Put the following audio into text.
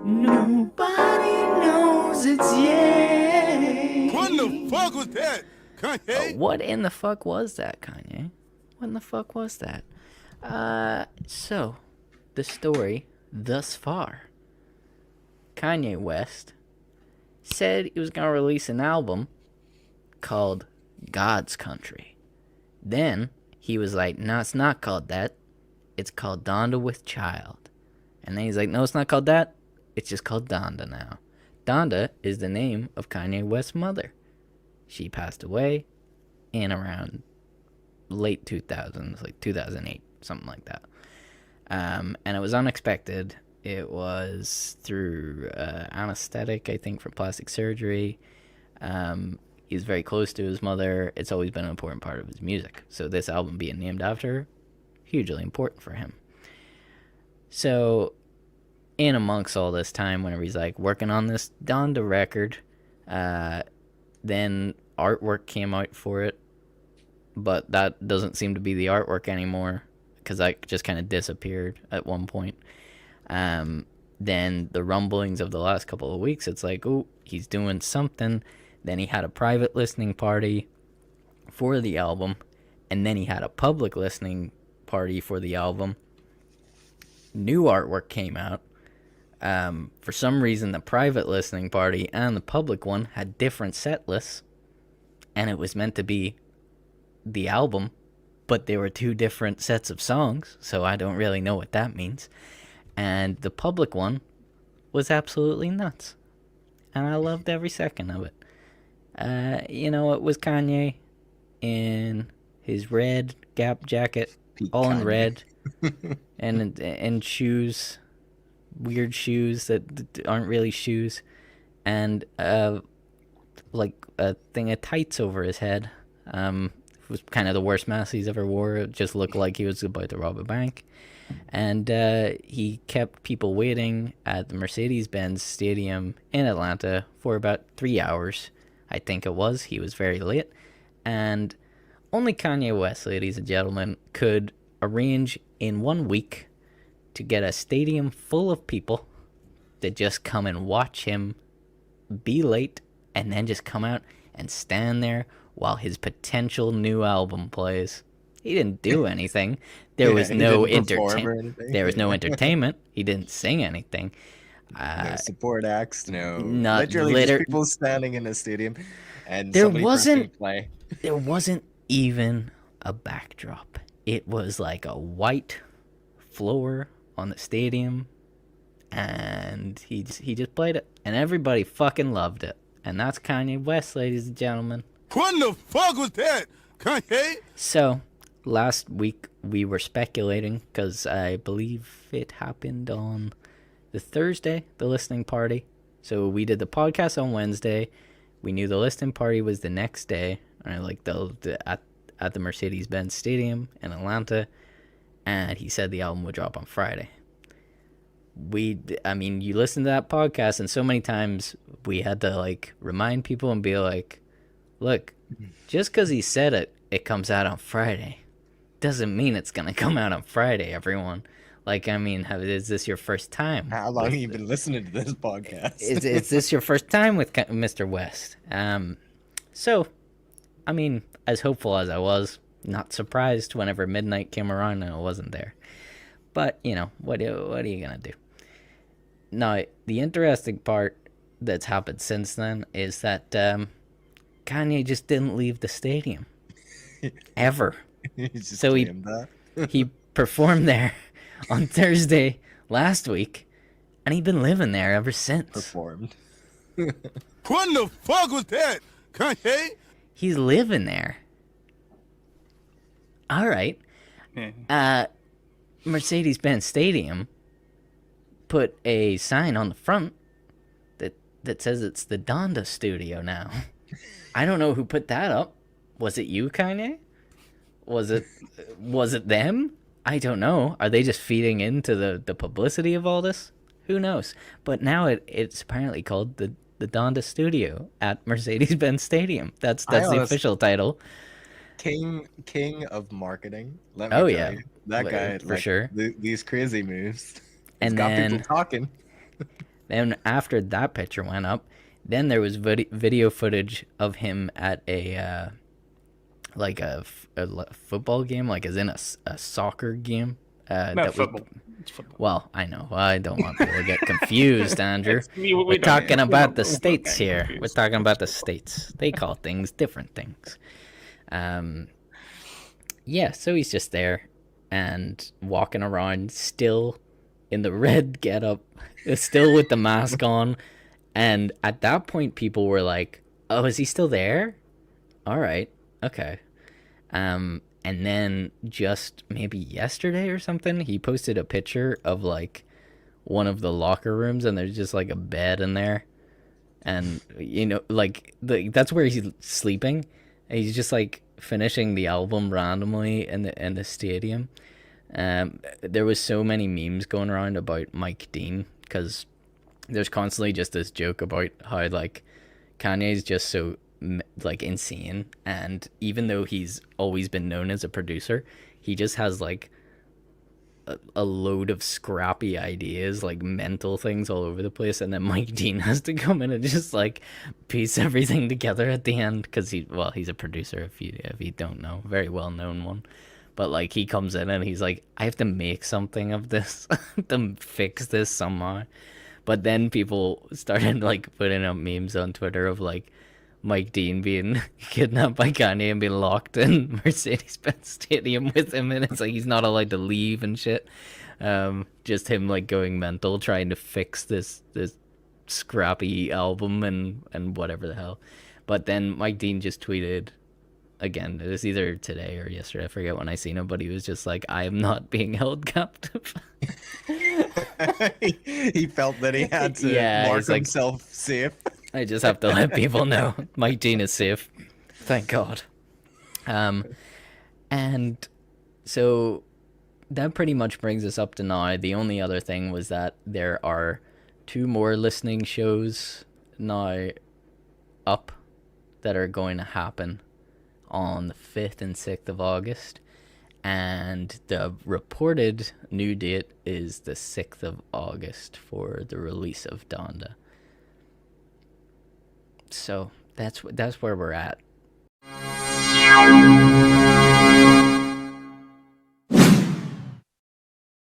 Nobody knows it's yay. What the fuck was that, Kanye? What in the fuck was that, Kanye? What in the fuck was that? So, the story thus far. Kanye West said he was going to release an album called God's Country. Then he was like, no, it's not called that. It's called Donda with Child. And then he's like, no, it's not called that. It's just called Donda now. Donda is the name of Kanye West's mother. She passed away in around late 2000s, like 2008, something like that. And it was unexpected. It was through anesthetic, I think, from plastic surgery. He's very close to his mother. It's always been an important part of his music. So this album being named after her, hugely important for him. So in amongst all this time, whenever he's like working on this Donda record, then artwork came out for it. But that doesn't seem to be the artwork anymore, because that just kind of disappeared at one point. Then the rumblings of the last couple of weeks, it's like, oh, he's doing something. Then he had a private listening party for the album, and then he had a public listening party for the album. New artwork came out. For some reason, the private listening party and the public one had different set lists, and it was meant to be the album, but there were two different sets of songs, so I don't really know what that means. And the public one was absolutely nuts, and I loved every second of it. It was Kanye in his red Gap jacket, all in red, and shoes, weird shoes that aren't really shoes, and like a thing of tights over his head. It was kind of the worst mask he's ever wore. It just looked like he was about to rob a bank. And he kept people waiting at the Mercedes-Benz Stadium in Atlanta for about 3 hours, I think it was. He was very late. And only Kanye West, ladies and gentlemen, could arrange in 1 week to get a stadium full of people to just come and watch him be late and then just come out and stand there while his potential new album plays. He didn't do anything. There was no entertainment. There was no entertainment. He didn't sing anything. No support acts. No, not just people standing in a stadium, and there somebody wasn't play. There wasn't even a backdrop. It was like a white floor on the stadium, and he just played it, and everybody fucking loved it. And that's Kanye West, ladies and gentlemen. What the fuck was that, Kanye? So, last week we were speculating, because I believe it happened on the Thursday, the listening party. So we did the podcast on Wednesday. We knew the listening party was the next day, like at the Mercedes-Benz Stadium in Atlanta, and he said the album would drop on Friday. You listen to that podcast, and so many times we had to remind people and be like, look, just because he said it comes out on Friday doesn't mean it's gonna come out on Friday, everyone. Is this your first time? How long have you been listening to this podcast? Is this your first time with Mr. West? So, as hopeful as I was, not surprised whenever midnight came around and it wasn't there. But, what are you gonna do? Now, the interesting part that's happened since then is that Kanye just didn't leave the stadium. Ever. So he performed there on Thursday last week, and he'd been living there ever since. Performed. What the fuck was that, Kanye? He's living there. All right. Mercedes-Benz Stadium put a sign on the front that says it's the Donda studio now. I don't know who put that up. Was it you, Kanye? Was it them? I don't know. Are they just feeding into the publicity of all this? Who knows? But now it's apparently called the Donda Studio at Mercedes-Benz Stadium. That's the official title. King of marketing. Let me tell you. That guy for sure. These crazy moves. And got then people talking. Then after that picture went up, then there was video footage of him at a like a football game, like as in a soccer game. Not That was football. It's football. well, I know. I don't want people to get confused, Andrew. We're don't- talking we about don't- the we're not states getting here. confused. We're talking about the states. They call things different things. Yeah, so he's just there and walking around still in the red getup, still with the mask on. And at that point, people were like, "Oh, is he still there? All right, okay." And then just maybe yesterday or something, he posted a picture of like one of the locker rooms, and there's just like a bed in there, and like that's where he's sleeping. And he's just like finishing the album randomly in the stadium. There was so many memes going around about Mike Dean because there's constantly just this joke about how like Kanye's just so like insane, and even though he's always been known as a producer, he just has like a load of scrappy ideas, like mental things all over the place, and then Mike Dean has to come in and just like piece everything together at the end because he's a producer, if you don't know, very well known one. But like he comes in and he's like, I have to make something of this to fix this somehow. But then people started like putting up memes on Twitter of like Mike Dean being kidnapped by Kanye and being locked in Mercedes-Benz Stadium with him, and it's like he's not allowed to leave and shit. Just him like going mental trying to fix this scrappy album and whatever the hell. But then Mike Dean just tweeted again. It was either today or yesterday. I forget when I seen him, but he was just like, "I am not being held captive." He felt that he had to Yeah, mark he's like- himself safe. I just have to let people know Mike Dean is safe. Thank God. And so that pretty much brings us up to now. The only other thing was that there are 2 more listening shows now up that are going to happen on the 5th and 6th of August. And the reported new date is the 6th of August for the release of Donda. So that's where we're at.